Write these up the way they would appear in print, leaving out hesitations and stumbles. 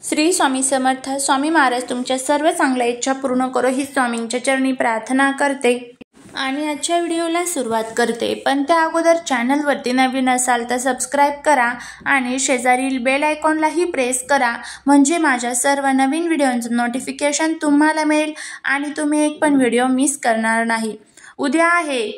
श्री स्वामी समर्थ. स्वामी महाराज तुमच्या सर्व चांगल्या इच्छा पूर्ण करो ही स्वामींच्या चरणी प्रार्थना करते आणि आजच्या व्हिडिओला सुरुवात करते. पण त्या अगोदर चॅनलवरती नवीन असाल तर सबस्क्राईब करा आणि शेजारील बेल आयकॉनलाही प्रेस करा, म्हणजे माझ्या सर्व नवीन व्हिडिओंचं नोटिफिकेशन तुम्हाला मिळेल आणि तुम्ही एक पण व्हिडिओ मिस करणार नाही. उद्या आहे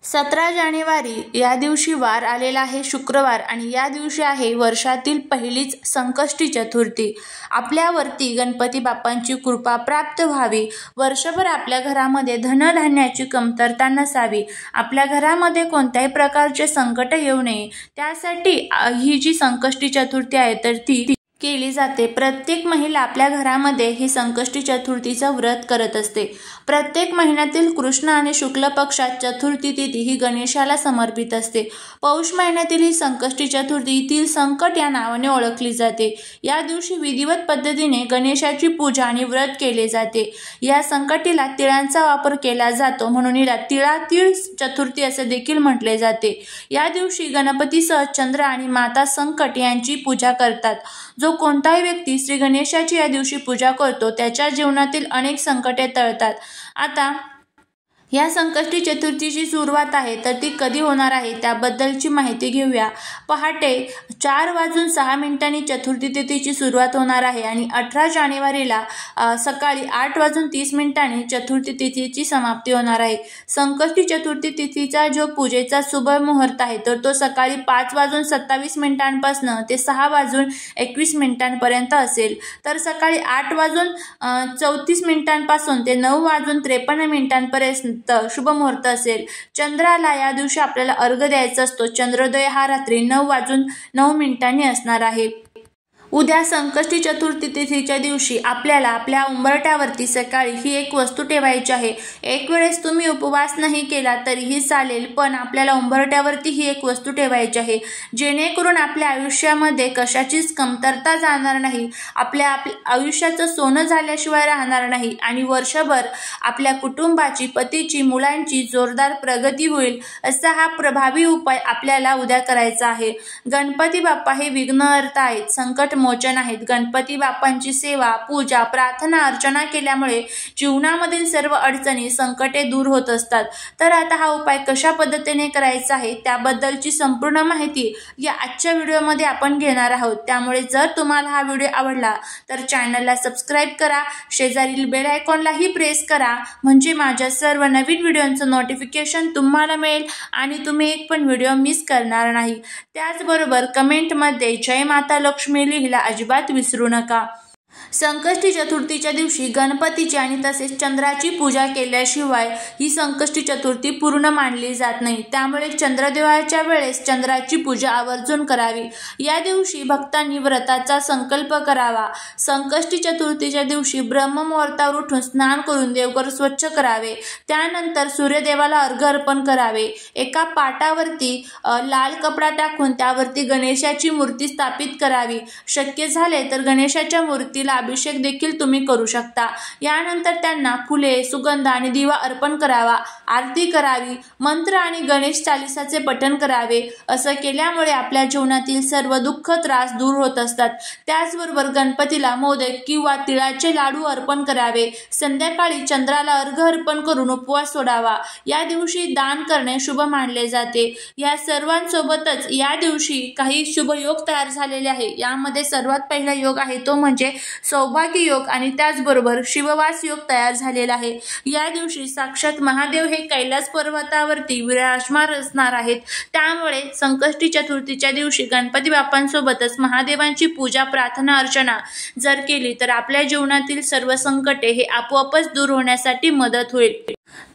17 जानेवारी. या दिवशी वार आलेला आहे शुक्रवार आणि या दिवशी आहे वर्षातील पहिलीच संकष्टी चतुर्थी. आपल्यावरती गणपती बाप्पांची कृपा प्राप्त व्हावी, वर्षभर आपल्या घरामध्ये धनधान्याची कमतरता नसावी, आपल्या घरामध्ये कोणत्याही प्रकारचे संकट येऊ नये, त्यासाठी ही जी संकष्टी चतुर्थी आहे तर ती केली जाते. प्रत्येक महिला आपल्या घरामध्ये ही संकष्टी चतुर्थीचं व्रत करत असते. प्रत्येक महिन्यातील कृष्ण आणि शुक्ल पक्षात चतुर्थी तिथी ही गणेशाला समर्पित असते. पौष महिन्यातील ही संकष्टी चतुर्थी तिल संकट या नावाने ओळखली जाते. या दिवशी विधिवत पद्धतीने गणेशाची पूजा आणि व्रत केले जाते. या संकटीला तिळांचा वापर केला जातो, म्हणून हिला तिळातीळ चतुर्थी असे देखील म्हटले जाते. या दिवशी गणपतीसह चंद्र आणि माता संकट यांची पूजा करतात. जो कोणताही व्यक्ती श्री गणेशाची या दिवशी पूजा करतो त्याच्या जीवनातील अनेक संकटे टळतात. आता या संकष्टी चतुर्थीची सुरुवात आहे तर ती कधी होणार आहे त्याबद्दलची माहिती घेऊया. पहाटे 4:06 चतुर्थी तिथीची सुरुवात होणार आहे आणि 18 जानेवारीला सकाळी 8:30 चतुर्थी तिथीची समाप्ती होणार आहे. संकष्टी चतुर्थी तिथीचा जो पूजेचा शुभ मुहूर्त आहे तर तो सकाळी 5:27 ते 6:21 पर्यंत असेल, तर सकाळी 8:34 पासून ते 9:53 पर्यंत शुभ मुहूर्त असेल. चंद्राला या दिवशी आपल्याला अर्घ्य द्यायचा असतो. चंद्रोदय हा रात्री 9:09 असणार आहे. उद्या संकष्टी चतुर्थी तिथीच्या दिवशी आपल्याला आपल्या उंबरठ्यावरती सकाळी ही एक वस्तू ठेवायची आहे. एक वेळेस तुम्ही उपवास नाही केला तरीही चालेल, पण आपल्याला उंबरठ्यावरती ही एक वस्तू ठेवायची आहे, जेणेकरून आपल्या आयुष्यामध्ये कशाचीच कमतरता जाणार नाही, आपल्या आयुष्याचं सोनं झाल्याशिवाय राहणार नाही आणि वर्षभर आपल्या कुटुंबाची, पतीची, मुलांची जोरदार प्रगती होईल. असा हा प्रभावी उपाय आपल्याला उद्या करायचा आहे. गणपती बाप्पा हे विघ्नहर्ता आहेत, संकट मोचन आहेत. गणपती बाप्पांची सेवा, पूजा, प्रार्थना, अर्चना केल्यामुळे जीवनामधील सर्व अडचणी, संकटे दूर होत असतात. तर आता हा उपाय कशा पद्धतीने करायचा आहे त्याबद्दलची संपूर्ण माहिती या आजच्या व्हिडिओमध्ये आपण घेणार आहोत. त्यामुळे जर तुम्हाला हा व्हिडिओ आवडला तर चॅनलला सबस्क्राईब करा, शेजारील बेल आयकॉनलाही प्रेस करा, म्हणजे माझ्या सर्व नवीन व्हिडिओंचं नोटिफिकेशन तुम्हाला मिळेल आणि तुम्ही एक पण व्हिडिओ मिस करणार नाही. त्याचबरोबर कमेंटमध्ये जय माता लक्ष्मी लिहायला अजिबात विसरू नका. संकष्टी चतुर्थीच्या दिवशी गणपतीची आणि तसेच चंद्राची पूजा केल्याशिवाय ही संकष्टी चतुर्थी पूर्ण मानली जात नाही. त्यामुळे चंद्रदेवाच्या वेळेस चंद्राची पूजा आवर्जून करावी. या दिवशी भक्तांनी व्रताचा संकल्प करावा. संकष्टी चतुर्थीच्या दिवशी ब्रह्ममुहूर्तावर उठून स्नान करून देवघर स्वच्छ करावे. त्यानंतर सूर्यदेवाला अर्घ्य अर्पण करावे. एका पाटावरती लाल कपडा टाकून त्यावरती गणेशाची मूर्ती स्थापित करावी. शक्य झाले तर गणेशाच्या मूर्तीला अभिषेक देखील तुम्ही करू शकता. यानंतर त्यांना फुले, सुगंध आणि दिवा अर्पण करावा. आरती करावी. मंत्र आणि गणेश चालीसाचे पठण करावे. असं केल्यामुळे आपल्या जीवनातील सर्व दुःख, त्रास दूर होत असतात. त्याचबरोबर गणपतीला मोदक किंवा तिळाचे लाडू अर्पण करावे. संध्याकाळी चंद्राला अर्घ्य अर्पण करून उपवास सोडावा. या दिवशी दान करणे शुभ मानले जाते. या सर्वांसोबतच या दिवशी काही शुभ योग तयार झालेले आहे. यामध्ये सर्वात पहिला योग आहे तो म्हणजे सौभाग्य योग आणि त्याचबरोबर शिववास योग तयार झालेला आहे. या दिवशी साक्षात महादेव हे कैलास पर्वतावरती विराजमान असणार आहेत. त्यामुळे संकष्टी चतुर्थीच्या दिवशी गणपती बाप्पांसोबतच महादेवांची पूजा, प्रार्थना, अर्चना जर केली तर आपल्या जीवनातील सर्व संकटे हे आपोआपच दूर होण्यासाठी मदत होईल.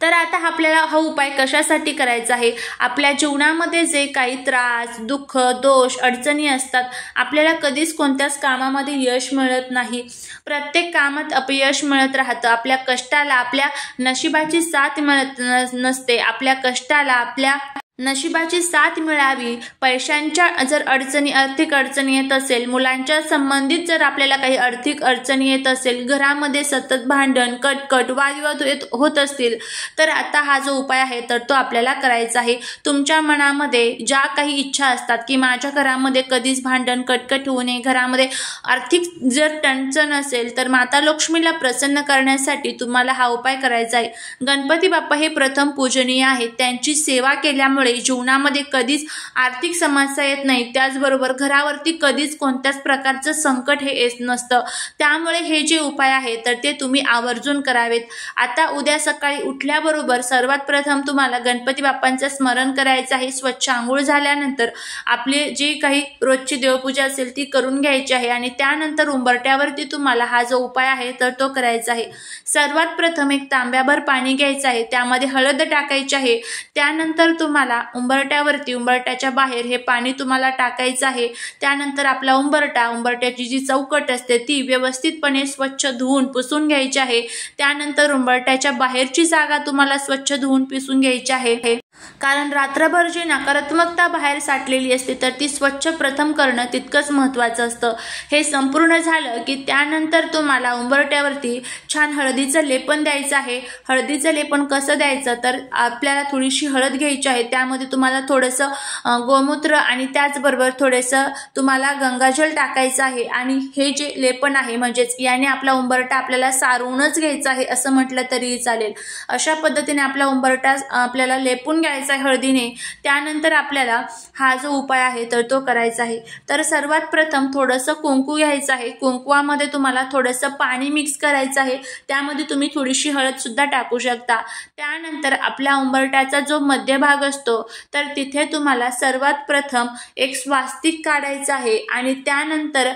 तर आता आपल्याला हा उपाय कशासाठी करायचा आहे? आपल्या जीवनामध्ये जे काही त्रास, दुःख, दोष, अडचणी असतात, आपल्याला कधीच कोणत्याच कामामध्ये यश मिळत नाही, प्रत्येक कामात अपयश मिळत राहतं, आपल्या कष्टाला, आपल्या नशिबाची साथ मिळत नसते, आपल्या कष्टाला, आपल्या नशिबाची साथ मिळावी, पैशांच्या जर अडचणी, आर्थिक अडचणी येत असेल, मुलांच्या संबंधित जर आपल्याला काही आर्थिक अडचणी येत असेल, घरामध्ये सतत भांडण, कटकट, वादविवाद होत असतील, तर आता हा जो उपाय आहे तर तो आपल्याला करायचा आहे. तुमच्या मनामध्ये ज्या काही इच्छा असतात की माझ्या घरामध्ये कधीच भांडण, कटकट होऊ नये, घरामध्ये आर्थिक जर टंचन असेल, तर माता लक्ष्मीला प्रसन्न करण्यासाठी तुम्हाला हा उपाय करायचा आहे. गणपती बाप्पा हे प्रथम पूजनीय आहेत. त्यांची सेवा केल्यामुळे जीवनामध्ये कधीच आर्थिक समस्या येत नाही, त्याचबरोबर घरावरती कधीच कोणत्याच प्रकारचं संकट हे येत नसतं. त्यामुळे हे जे उपाय आहे तर ते तुम्ही आवर्जून करावेत. आता उद्या सकाळी उठल्याबरोबर सर्वात प्रथम तुम्हाला गणपती बाप्पांचं स्मरण करायचं आहे. स्वच्छ आंघोळ झाल्यानंतर आपले जे काही रोजची देवपूजा असेल ती करून घ्यायची आहे आणि त्यानंतर उंबरट्यावरती तुम्हाला हा जो उपाय आहे तर तो करायचा आहे. सर्वात प्रथम एक तांब्याभर पाणी घ्यायचं आहे, त्यामध्ये हळद टाकायची आहे. त्यानंतर तुम्हाला उंबरट्यावरती, उंबरट्याच्या बाहेर हे पाणी तुम्हाला टाकायचं आहे. त्यानंतर आपला उंबरट्याची जी चौकट असते ती व्यवस्थितपणे स्वच्छ धुवून पुसून घ्यायची आहे. त्यानंतर उंबरट्याच्या बाहेरची जागा तुम्हाला स्वच्छ धुवून पुसून घ्यायची आहे. कारण रात्रभर जी नकारात्मकता बाहेर साठलेली असते तर ती स्वच्छ प्रथम करणं तितकंच महत्त्वाचं असतं. हे संपूर्ण झालं की त्यानंतर तुम्हाला उंबरट्यावरती छान हळदीचं लेपन द्यायचं आहे. हळदीचं लेपन कसं द्यायचं, तर आपल्याला थोडीशी हळद घ्यायची आहे, त्यामध्ये तुम्हाला थोडंसं गोमूत्र आणि त्याचबरोबर थोडंसं तुम्हाला गंगाजल टाकायचं आहे आणि हे जे लेपन आहे म्हणजेच याने आपला उंबरटा आपल्याला सारवूनच घ्यायचा आहे असं म्हटलं तरीही चालेल. अशा पद्धतीने आपला उंबरटा आपल्याला लेपून घ्यायचा आहे हळदीने. त्यानंतर आपल्याला हा जो उपाय आहे तर तो करायचा आहे. तर सर्वात प्रथम थोडंसं कुंकू घ्यायचं आहे. कुंकवामध्ये तुम्हाला थोडंसं पाणी मिक्स करायचं आहे, त्यामध्ये तुम्ही थोडीशी हळद सुद्धा टाकू शकता. त्यानंतर आपल्या उंबरट्याचा जो मध्यभाग असतो तर तिथे तुम्हाला सर्वात प्रथम एक स्वास्तिक काढायचं आहे आणि त्यानंतर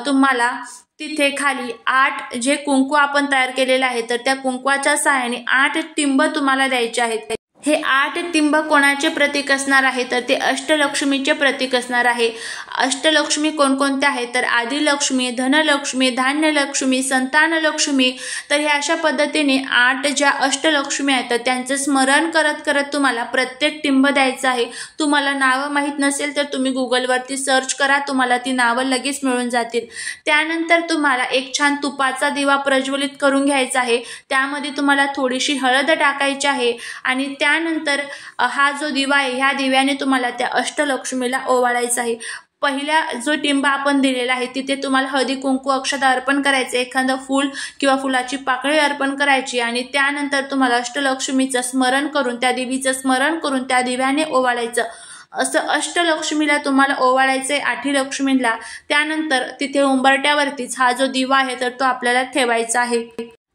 तुम्हाला तिथे खाली 8 जे कुंकू आपण तयार केलेलं आहे तर त्या कुंकवाच्या सहाय्याने 8 टिंब तुम्हाला द्यायचे आहेत. हे 8 टिंब कोणाचे प्रतीक असणार आहे तर ते अष्टलक्ष्मीचे प्रतीक असणार आहे. अष्टलक्ष्मी कोणकोणत्या आहेत तर आदिलक्ष्मी, धनलक्ष्मी, धान्यलक्ष्मी, संतानलक्ष्मी. तर हे अशा पद्धतीने 8 ज्या अष्टलक्ष्मी आहेत तर त्यांचं स्मरण करत करत तुम्हाला प्रत्येक टिंब द्यायचं आहे. तुम्हाला नावं माहीत नसेल तर तुम्ही गुगलवरती सर्च करा, तुम्हाला ती नावं लगेच मिळून जातील. त्यानंतर तुम्हाला एक छान तुपाचा दिवा प्रज्वलित करून घ्यायचा आहे. त्यामध्ये तुम्हाला थोडीशी हळद टाकायची आहे आणि त्यानंतर हा जो दिवा आहे ह्या दिव्याने तुम्हाला त्या अष्टलक्ष्मीला ओवाळायचा आहे. पहिला जो टिंब आपण दिलेला आहे तिथे तुम्हाला हळदी कुंकू अक्षता अर्पण करायचे, एखादं फूल किंवा फुलाची पाकळी अर्पण करायची आणि त्यानंतर तुम्हाला अष्टलक्ष्मीचं स्मरण करून, त्या देवीचं स्मरण करून त्या दिव्याने ओवाळायचं. असं अष्टलक्ष्मीला तुम्हाला ओवाळायचे, 8 लक्ष्मीला. त्यानंतर तिथे उंबरट्यावरतीच हा जो दिवा आहे तर तो आपल्याला ठेवायचा आहे.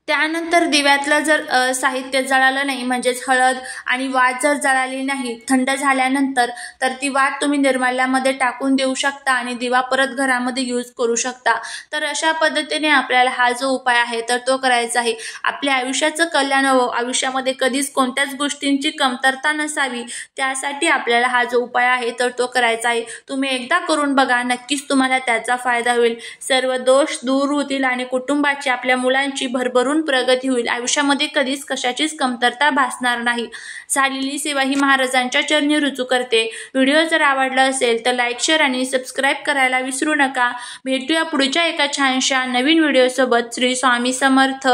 त्यानंतर दिव्यातलं जर साहित्य जळालं नाही म्हणजेच हळद आणि वात जर जळाली नाही थंड झाल्यानंतर तर ती वात तुम्ही निर्माल्यामध्ये टाकून देऊ शकता आणि दिवा परत घरामध्ये यूज करू शकता. तर अशा पद्धतीने आपल्याला हा जो उपाय आहे तर तो करायचा आहे. आपल्या आयुष्याचं कल्याण व्हावं, आयुष्यामध्ये कधीच कोणत्याच गोष्टींची कमतरता नसावी, त्यासाठी आपल्याला हा जो उपाय आहे तर तो करायचा आहे. तुम्ही एकदा करून बघा, नक्कीच तुम्हाला त्याचा फायदा होईल. सर्व दोष दूर होतील आणि कुटुंबाची, आपल्या मुलांची भरभरून प्रगती होईल. आयुष्यामध्ये कधीच कशाचीच कमतरता भासणार नाही. झालेली सेवा ही महाराजांच्या चरणी रुजू करते. व्हिडिओ जर आवडला असेल तर लाईक, शेअर आणि सबस्क्राईब करायला विसरू नका. भेटूया पुढच्या एका छानशा नवीन व्हिडिओ सोबत. श्री स्वामी समर्थ.